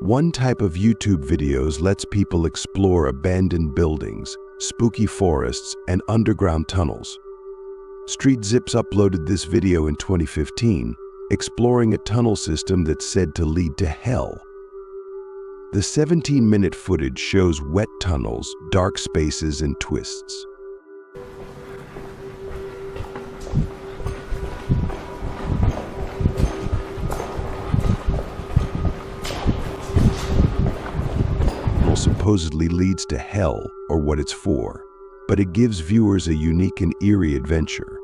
One type of YouTube videos lets people explore abandoned buildings, spooky forests, and underground tunnels. Street Zips uploaded this video in 2015, exploring a tunnel system that's said to lead to hell. The 17-minute footage shows wet tunnels, dark spaces, and twists. Supposedly leads to hell, or what it's for, but it gives viewers a unique and eerie adventure.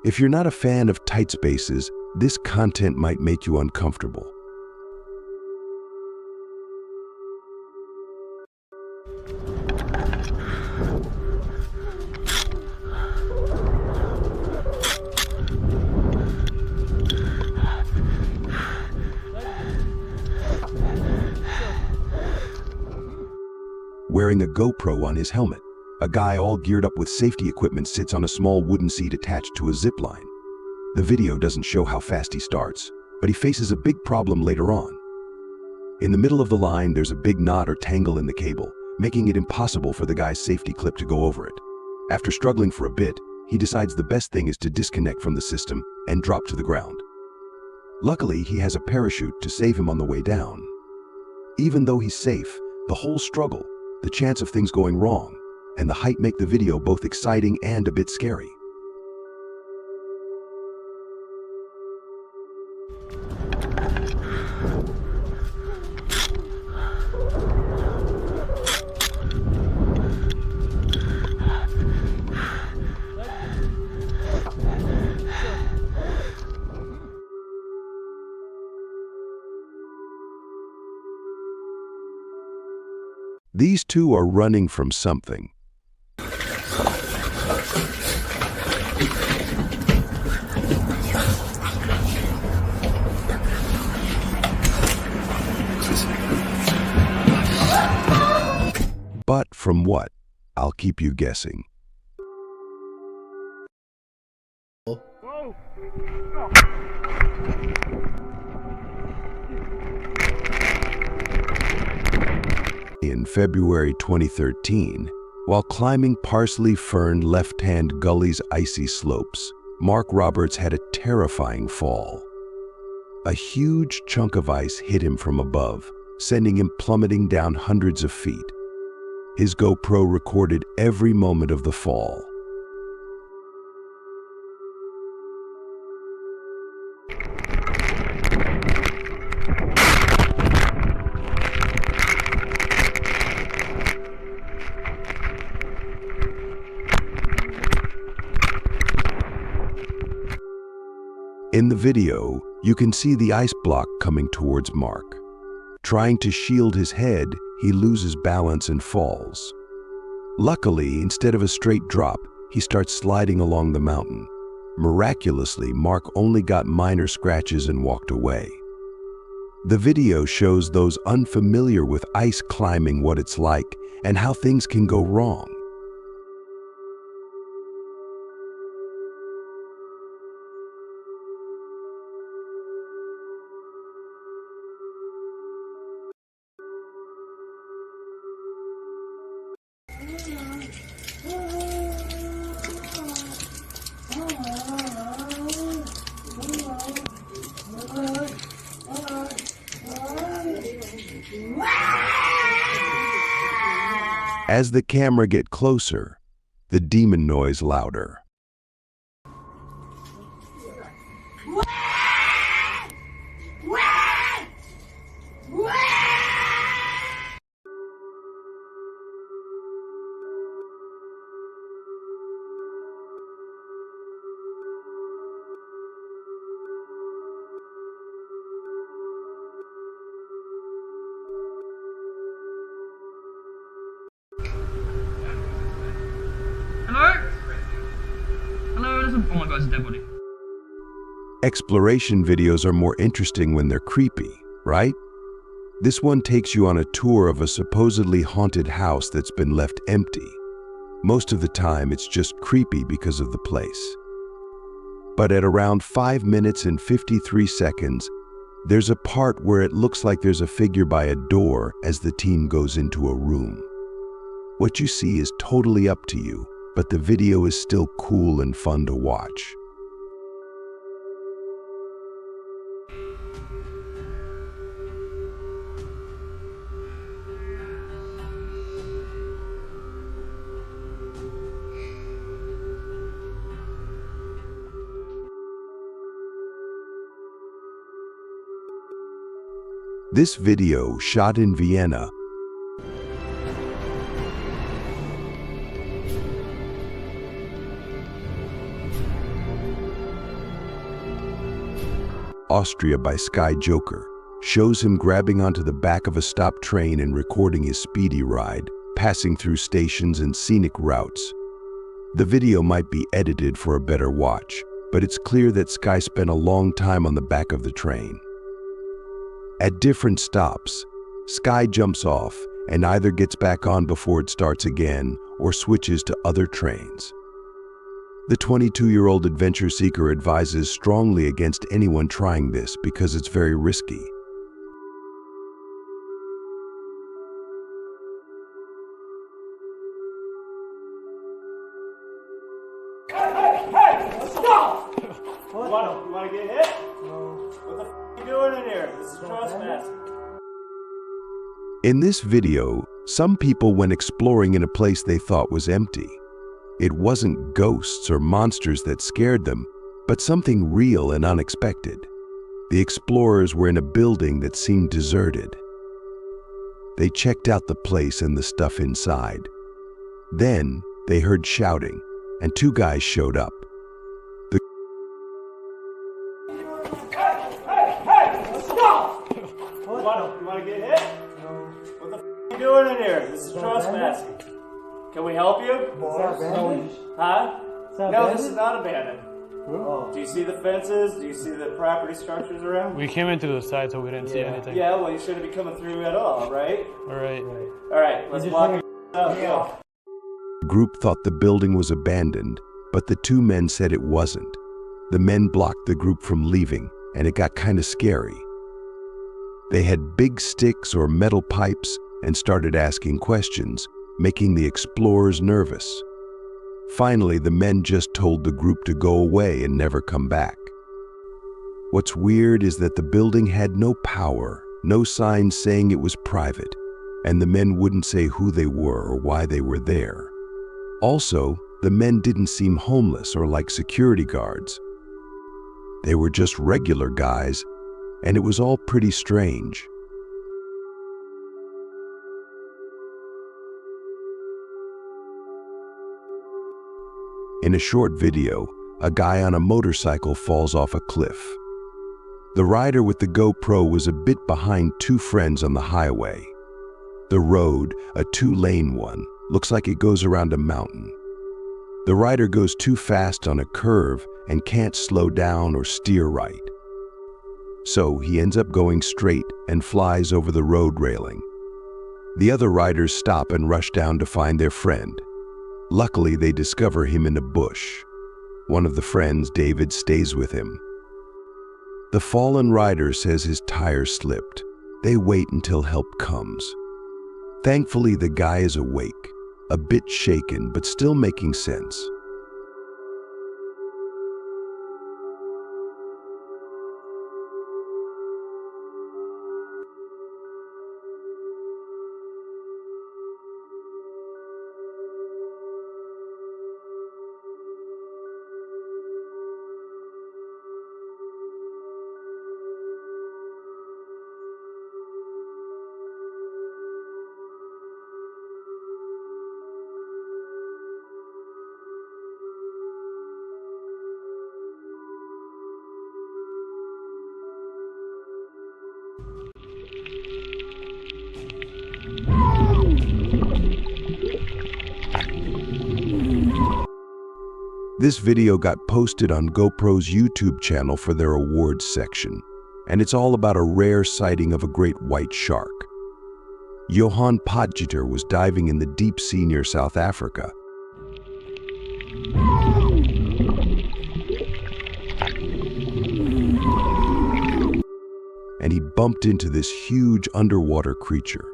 If you're not a fan of tight spaces, this content might make you uncomfortable. Wearing a GoPro on his helmet, a guy all geared up with safety equipment sits on a small wooden seat attached to a zip line. The video doesn't show how fast he starts, but he faces a big problem later on. In the middle of the line, there's a big knot or tangle in the cable, making it impossible for the guy's safety clip to go over it. After struggling for a bit, he decides the best thing is to disconnect from the system and drop to the ground. Luckily, he has a parachute to save him on the way down. Even though he's safe, the whole struggle, the chance of things going wrong, and the height make the video both exciting and a bit scary. These two are running from something. But from what? I'll keep you guessing. Whoa. In February 2013, while climbing parsley-ferned left-hand gully's icy slopes, Mark Roberts had a terrifying fall. A huge chunk of ice hit him from above, sending him plummeting down hundreds of feet. His GoPro recorded every moment of the fall. In the video, you can see the ice block coming towards Mark. Trying to shield his head, he loses balance and falls. Luckily, instead of a straight drop, he starts sliding along the mountain. Miraculously, Mark only got minor scratches and walked away. The video shows those unfamiliar with ice climbing what it's like and how things can go wrong. As the camera gets closer, the demon noise louder. Oh my god, it's a dead body. Exploration videos are more interesting when they're creepy, right? This one takes you on a tour of a supposedly haunted house that's been left empty. Most of the time, it's just creepy because of the place. But at around 5 minutes and 53 seconds, There's a part where it looks like there's a figure by a door as the team goes into a room. What you see is totally up to you, but the video is still cool and fun to watch. This video, shot in Vienna, Austria by Sky Joker, shows him grabbing onto the back of a stopped train and recording his speedy ride, passing through stations and scenic routes. The video might be edited for a better watch, but it's clear that Sky spent a long time on the back of the train. At different stops, Sky jumps off and either gets back on before it starts again or switches to other trains. The 22-year-old adventure seeker advises strongly against anyone trying this because it's very risky. Hey! Stop! What? You want to get hit? No. What the f*** are you doing in here? This is trespassing. In this video, some people went exploring in a place they thought was empty. It wasn't ghosts or monsters that scared them, but something real and unexpected. The explorers were in a building that seemed deserted. They checked out the place and the stuff inside. Then they heard shouting, and two guys showed up. Hey! Stop! What? You want to get hit? No. What the f*** are you doing in here? This is trespassing. Can we help you? Huh? No, this is not abandoned. Oh. Do you see the fences? Do you see the property structures around? We came into the side, so we didn't see anything. Yeah, well, you shouldn't be coming through at all, right? All right. All right, let's walk your out. Go. The group thought the building was abandoned, but the two men said it wasn't. The men blocked the group from leaving, and it got kind of scary. They had big sticks or metal pipes and started asking questions, making the explorers nervous. Finally, the men just told the group to go away and never come back. What's weird is that the building had no power, no signs saying it was private, and the men wouldn't say who they were or why they were there. Also, the men didn't seem homeless or like security guards. They were just regular guys, and it was all pretty strange. In a short video, a guy on a motorcycle falls off a cliff. The rider with the GoPro was a bit behind two friends on the highway. The road, a two-lane one, looks like it goes around a mountain. The rider goes too fast on a curve and can't slow down or steer right. So he ends up going straight and flies over the road railing. The other riders stop and rush down to find their friend. Luckily, they discover him in a bush. One of the friends, David, stays with him. The fallen rider says his tire slipped. They wait until help comes. Thankfully, the guy is awake, a bit shaken, but still making sense. This video got posted on GoPro's YouTube channel for their awards section, and it's all about a rare sighting of a great white shark. Johan Podjeter was diving in the deep sea near South Africa. and he bumped into this huge underwater creature.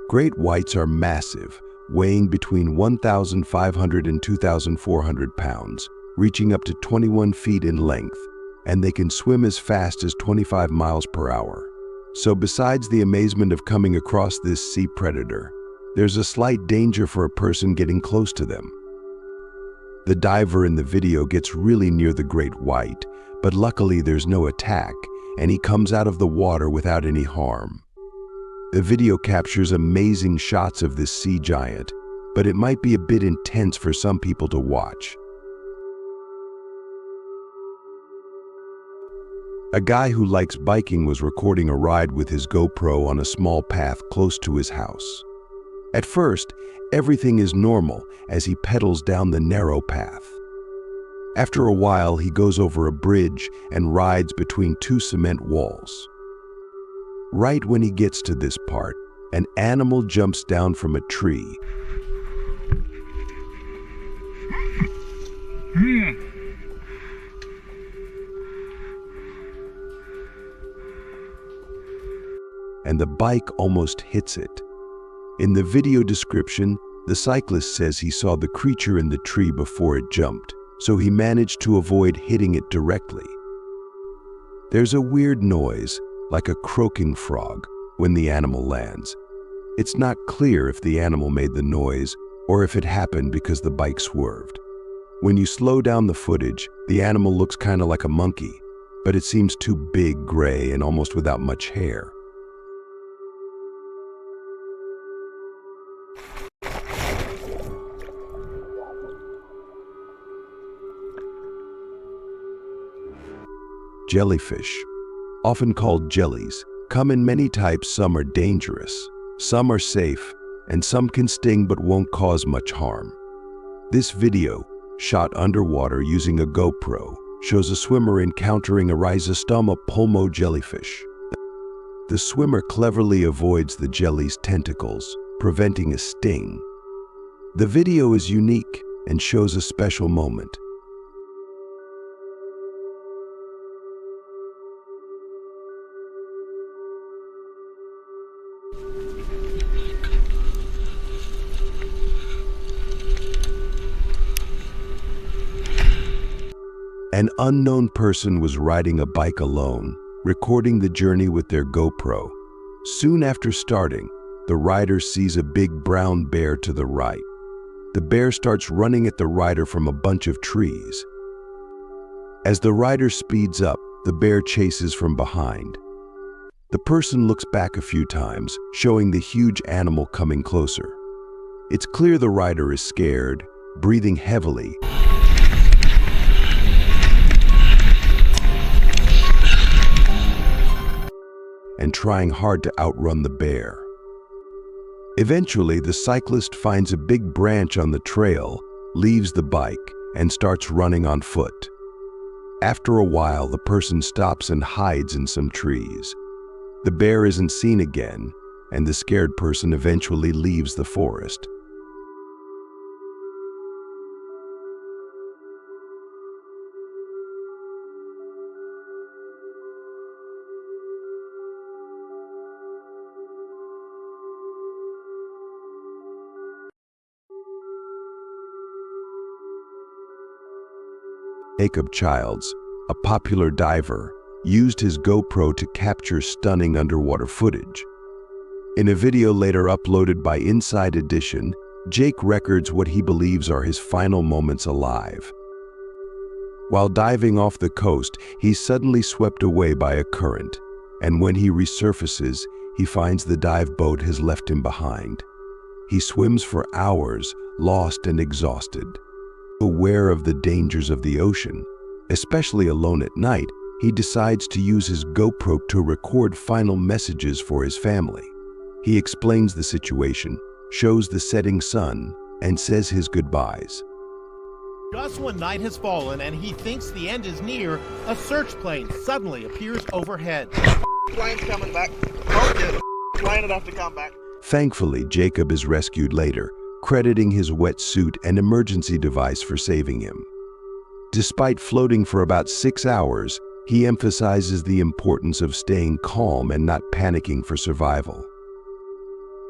Great whites are massive, weighing between 1,500 and 2,400 pounds, reaching up to 21 feet in length, and they can swim as fast as 25 miles per hour. So besides the amazement of coming across this sea predator, there's a slight danger for a person getting close to them. The diver in the video gets really near the great white, but luckily there's no attack, and he comes out of the water without any harm. The video captures amazing shots of this sea giant, but it might be a bit intense for some people to watch. A guy who likes biking was recording a ride with his GoPro on a small path close to his house. At first, everything is normal as he pedals down the narrow path. After a while, he goes over a bridge and rides between two cement walls. Right when he gets to this part, an animal jumps down from a tree. And the bike almost hits it. In the video description, the cyclist says he saw the creature in the tree before it jumped, so he managed to avoid hitting it directly. There's a weird noise, like a croaking frog, when the animal lands. It's not clear if the animal made the noise or if it happened because the bike swerved. When you slow down the footage, the animal looks kind of like a monkey, but it seems too big, gray, and almost without much hair. Jellyfish, often called jellies, come in many types. Some are dangerous, some are safe, and some can sting but won't cause much harm. This video, shot underwater using a GoPro, shows a swimmer encountering a rhizostoma pulmo jellyfish. The swimmer cleverly avoids the jelly's tentacles, preventing a sting. The video is unique and shows a special moment. An unknown person was riding a bike alone, recording the journey with their GoPro. Soon after starting, the rider sees a big brown bear to the right. The bear starts running at the rider from a bunch of trees. As the rider speeds up, the bear chases from behind. The person looks back a few times, showing the huge animal coming closer. It's clear the rider is scared, breathing heavily, and trying hard to outrun the bear. Eventually, the cyclist finds a big branch on the trail, leaves the bike, and starts running on foot. After a while, the person stops and hides in some trees. The bear isn't seen again, and the scared person eventually leaves the forest. Jacob Childs, a popular diver, used his GoPro to capture stunning underwater footage. In a video later uploaded by Inside Edition, Jake records what he believes are his final moments alive. While diving off the coast, he's suddenly swept away by a current, and when he resurfaces, he finds the dive boat has left him behind. He swims for hours, lost and exhausted. Aware of the dangers of the ocean, especially alone at night, he decides to use his GoPro to record final messages for his family. He explains the situation, shows the setting sun, and says his goodbyes. Just when night has fallen and he thinks the end is near, a search plane suddenly appears overhead. Plane's coming back. Oh, yeah. Plane would have to come back. Thankfully, Jacob is rescued later, crediting his wetsuit and emergency device for saving him. Despite floating for about 6 hours, He emphasizes the importance of staying calm and not panicking for survival.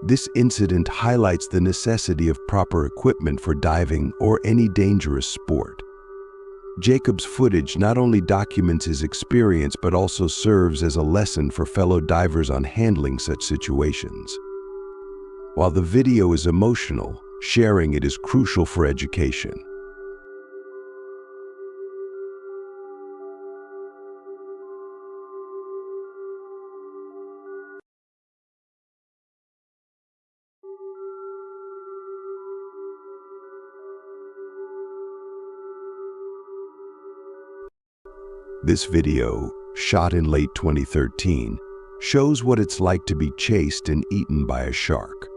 This incident highlights the necessity of proper equipment for diving or any dangerous sport. Jacob's footage not only documents his experience but also serves as a lesson for fellow divers on handling such situations. While the video is emotional, sharing it is crucial for education. This video, shot in late 2013, shows what it's like to be chased and eaten by a shark.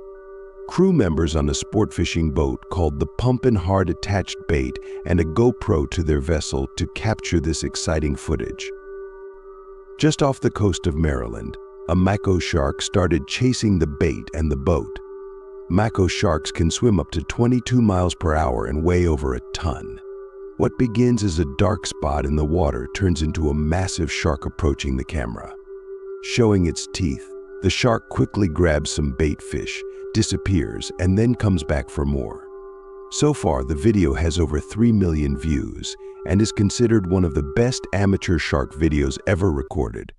Crew members on a sport fishing boat called the Pumpin' Hard attached bait and a GoPro to their vessel to capture this exciting footage. Just off the coast of Maryland, a mako shark started chasing the bait and the boat. Mako sharks can swim up to 22 miles per hour and weigh over a ton. What begins as a dark spot in the water turns into a massive shark approaching the camera. Showing its teeth, the shark quickly grabs some bait fish, disappears, and then comes back for more. So far, the video has over 3 million views and is considered one of the best amateur shark videos ever recorded.